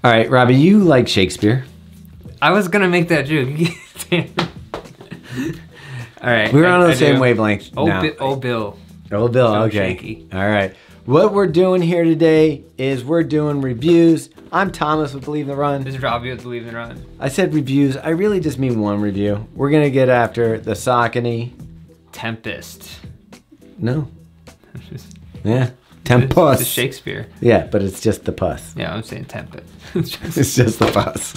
All right, Robbie, you like Shakespeare. I was gonna make that joke. All right. We're on the same wavelength Old now. Bill. Old Bill, okay. Shaky. All right. What we're doing here today is we're doing reviews. I'm Thomas with Believe in the Run. This is Robbie with Believe in the Run. I said reviews. I really just mean one review. We're gonna get after the Saucony Tempest. No. Yeah. Tempus. It's Shakespeare. Yeah, but it's just the pus. Yeah, I'm saying Tempest. It's just the pus.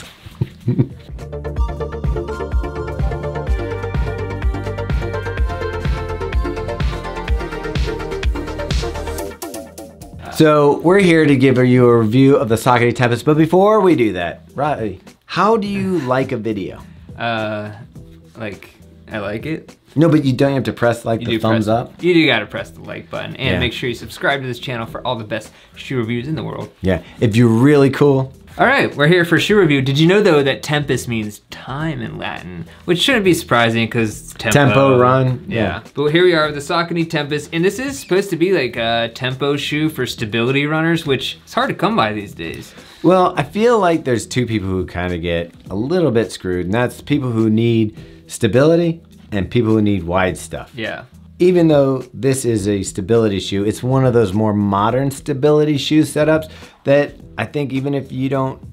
So we're here to give you a review of the Saucony Tempus, but before we do that, Robbie, how do you like a video? Like, I like it. No, but you don't have to press like the thumbs up. You do gotta press the like button and Yeah. make sure you subscribe to this channel for all the best shoe reviews in the world. Yeah, if you're really cool. All right, we're here for shoe review. Did you know though that Tempus means time in Latin, which shouldn't be surprising because Tempo run. Yeah. But here we are with the Saucony Tempus, and this is supposed to be like a tempo shoe for stability runners, which is hard to come by these days. Well, I feel like there's two people who kind of get a little bit screwed, and that's people who need stability and people who need wide stuff. Yeah. Even though this is a stability shoe, it's one of those more modern stability shoe setups that I think even if you don't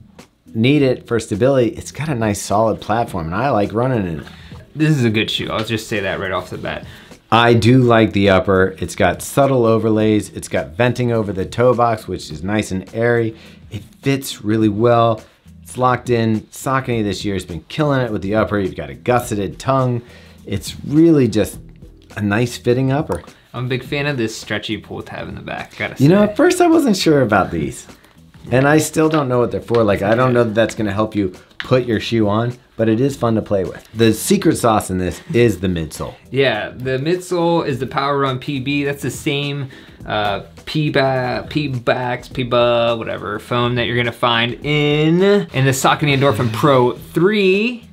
need it for stability, it's got a nice solid platform and I like running in it. This is a good shoe. I'll just say that right off the bat. I do like the upper. It's got subtle overlays. It's got venting over the toe box, which is nice and airy. It fits really well. It's locked in. Saucony this year has been killing it with the upper. You've got a gusseted tongue. It's really just a nice fitting upper. I'm a big fan of this stretchy pull tab in the back, gotta say. You know, at first I wasn't sure about these. And I still don't know what they're for. Like, I don't know that that's gonna help you put your shoe on, but it is fun to play with. The secret sauce in this is the midsole. Yeah, the midsole is the PWRRRUN PB. That's the same P-BA, whatever, foam that you're gonna find in the Saucony Endorphin Pro 3.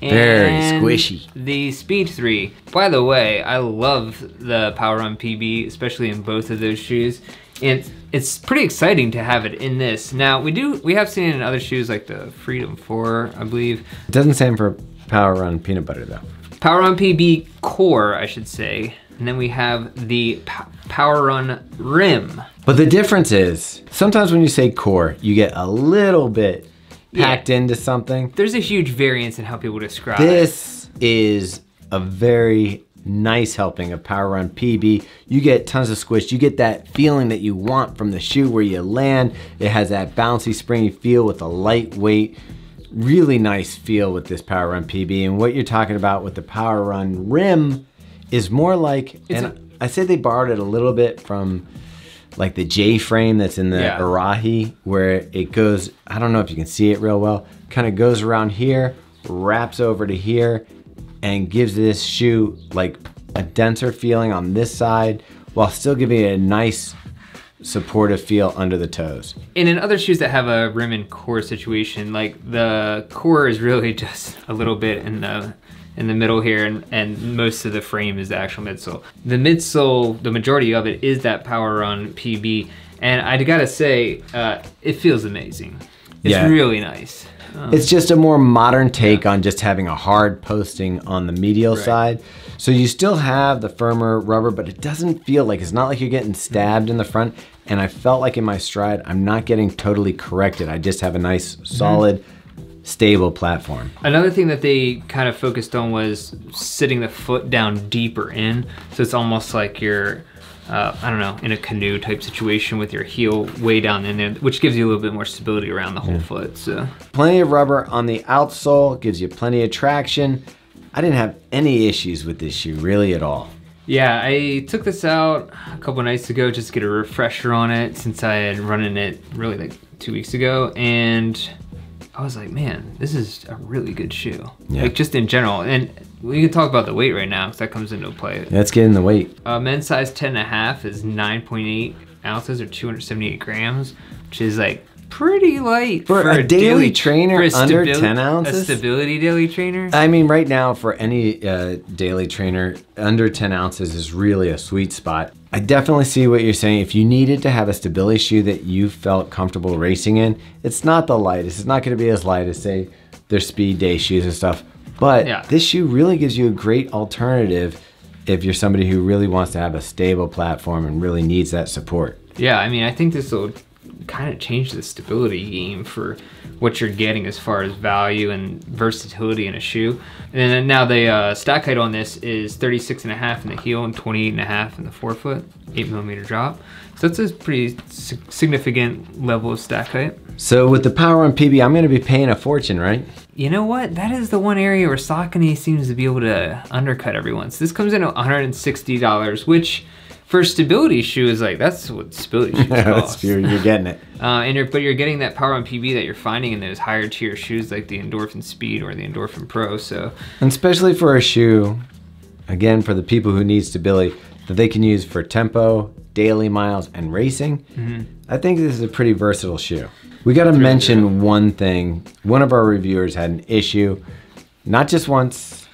Very And squishy. The Speed 3. By the way, I love the PWRRRUN PB, especially in both of those shoes. And it's pretty exciting to have it in this. Now, we have seen it in other shoes like the Freedom 4, I believe. It doesn't stand for PWRRRUN peanut butter though. PWRRRUN PB Core, I should say. And then we have the PWRRRUN Rim. But the difference is, sometimes when you say core, you get a little bit packed into something. There's a huge variance in how people describe This is a very nice helping of PWRRRUN PB. You get tons of squish. You get that feeling that you want from the shoe where you land. It has that bouncy, springy feel with a lightweight, really nice feel with this PWRRRUN PB. And what you're talking about with the PWRRRUN Rim is more like, I say they borrowed it a little bit from like the J frame that's in the Arahi, where it goes, I don't know if you can see it real well, kind of goes around here, wraps over to here, and gives this shoe like a denser feeling on this side, while still giving it a nice supportive feel under the toes. And in other shoes that have a rim and core situation, like the core is really just a little bit in the middle here, and most of the frame is the actual midsole. The midsole, the majority of it is that PWRRRUN PB, and I gotta say, it feels amazing. It's really nice. It's just a more modern take on just having a hard posting on the medial side. So you still have the firmer rubber, but it doesn't feel like, it's not like you're getting stabbed in the front. And I felt like in my stride, I'm not getting totally corrected. I just have a nice, solid, stable platform. Another thing that they kind of focused on was sitting the foot down deeper in. So it's almost like you're, I don't know, in a canoe type situation with your heel way down in there, which gives you a little bit more stability around the whole foot. So plenty of rubber on the outsole, gives you plenty of traction. I didn't have any issues with this shoe really at all. Yeah, I took this out a couple nights ago just to get a refresher on it since I had run in it really like 2 weeks ago, and I was like, man, this is a really good shoe. Yeah. Like just in general. And we can talk about the weight right now because that comes into play. Let's get in the weight. Men's size 10.5 is 9.8 ounces or 278 grams, which is like pretty light for a daily trainer under 10 A ounces. stability daily trainer. I mean, right now for any daily trainer, under 10 ounces is really a sweet spot. I definitely see what you're saying. If you needed to have a stability shoe that you felt comfortable racing in, it's not the lightest. It's not going to be as light as, say, their speed day shoes and stuff. But yeah, this shoe really gives you a great alternative if you're somebody who really wants to have a stable platform and really needs that support. Yeah, I mean, I think this will kind of change the stability game for what you're getting as far as value and versatility in a shoe. And then now the stack height on this is 36.5 in the heel and 28.5 in the forefoot, 8mm drop. So that's a pretty significant level of stack height. So with the PWRRUN PB, I'm going to be paying a fortune, right? You know what? That is the one area where Saucony seems to be able to undercut everyone. So this comes in at $160, which for a stability shoe is like, that's what stability shoes cost. You're getting it. But you're getting that PWRRUN PB that you're finding in those higher tier shoes like the Endorphin Speed or the Endorphin Pro. So, and especially for a shoe, again, for the people who need stability, that they can use for tempo, daily miles, and racing, I think this is a pretty versatile shoe. We got to mention one thing. One of our reviewers had an issue, not just once,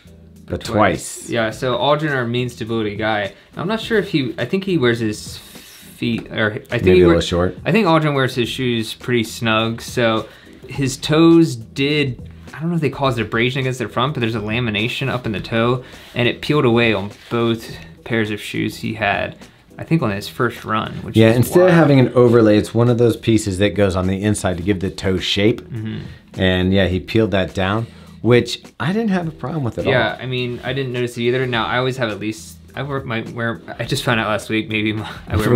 but twice. Yeah, so Aldrin, our mean stability guy, I'm not sure if I think he wears his feet, or I think maybe a little short. I think Aldrin wears his shoes pretty snug, so his toes did, I don't know if they caused abrasion against their front, but there's a lamination up in the toe, and it peeled away on both pairs of shoes he had, I think on his first run. Which yeah, is instead wild. of having an overlay, it's one of those pieces that goes on the inside to give the toe shape. And yeah, he peeled that down, which I didn't have a problem with at all. Yeah, I mean, I didn't notice it either. Now, I always have at least, I just found out last week, maybe I wear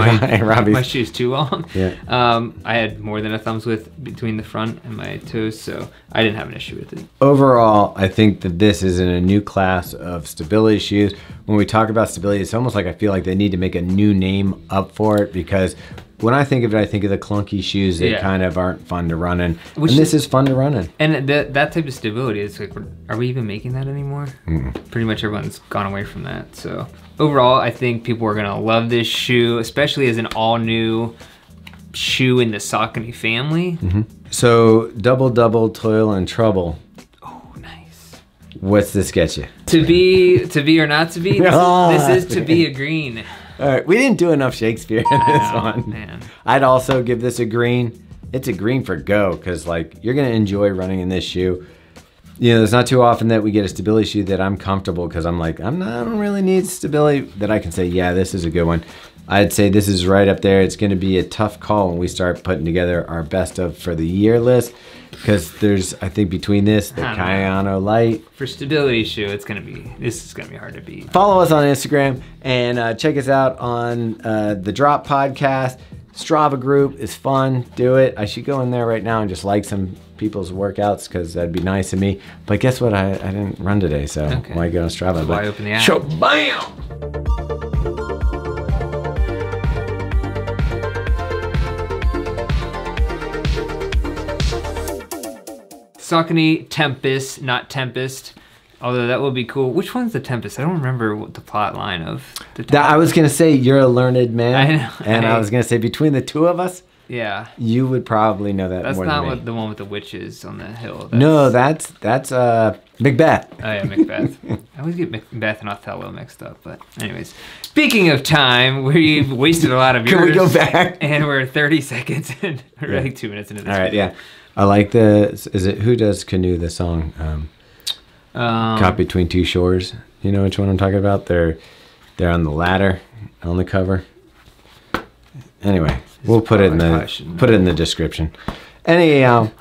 my shoes too long. Yeah. I had more than a thumbs width between the front and my toes, so I didn't have an issue with it. Overall, I think that this is in a new class of stability shoes. When we talk about stability, it's almost like I feel like they need to make a new name up for it, because when I think of it, I think of the clunky shoes that kind of aren't fun to run in. And this is fun to run in. And that type of stability, it's like, are we even making that anymore? Pretty much everyone's gone away from that. So overall, I think people are gonna love this shoe, especially as an all new shoe in the Saucony family. So double, toil and trouble. Oh, nice. What's this get you? To be or not to be, this is to be a green. All right, we didn't do enough Shakespeare in this one. Man. I'd also give this a green. It's a green for go, because like you're gonna enjoy running in this shoe. You know, it's not too often that we get a stability shoe that I'm comfortable, because I'm like, I don't really need stability, that I can say, yeah, this is a good one. I'd say this is right up there. It's gonna be a tough call when we start putting together our best of for the year list, because there's, I think between this, the Kayano Light. For stability shoe, this is gonna be hard to beat. Follow us on Instagram and check us out on the Drop Podcast. Strava group is fun, do it. I should go in there right now and just like some people's workouts, because that'd be nice of me. But guess what, I didn't run today, so why go on Strava? Why open the app? Shabam! Saucony Tempus, not Tempest. Although that would be cool. Which one's the Tempest? I don't remember what the plot line of the Tempest. I was gonna say you're a learned man. I know. And I was gonna say between the two of us, yeah, you would probably know that that's more not than me. what the one with the witches on the hill. No, that's Macbeth. Oh yeah, Macbeth. I always get Macbeth and Othello mixed up. But anyways, speaking of time, we've wasted a lot of yours. Can we go back? And we're 30 seconds in. We're like 2 minutes into this. All right, video. yeah. I like is it Who Does Canoe, the song? Caught Between Two Shores. You know which one I'm talking about? They're on the ladder on the cover. Anyway, we'll put it in the description. Anyhow,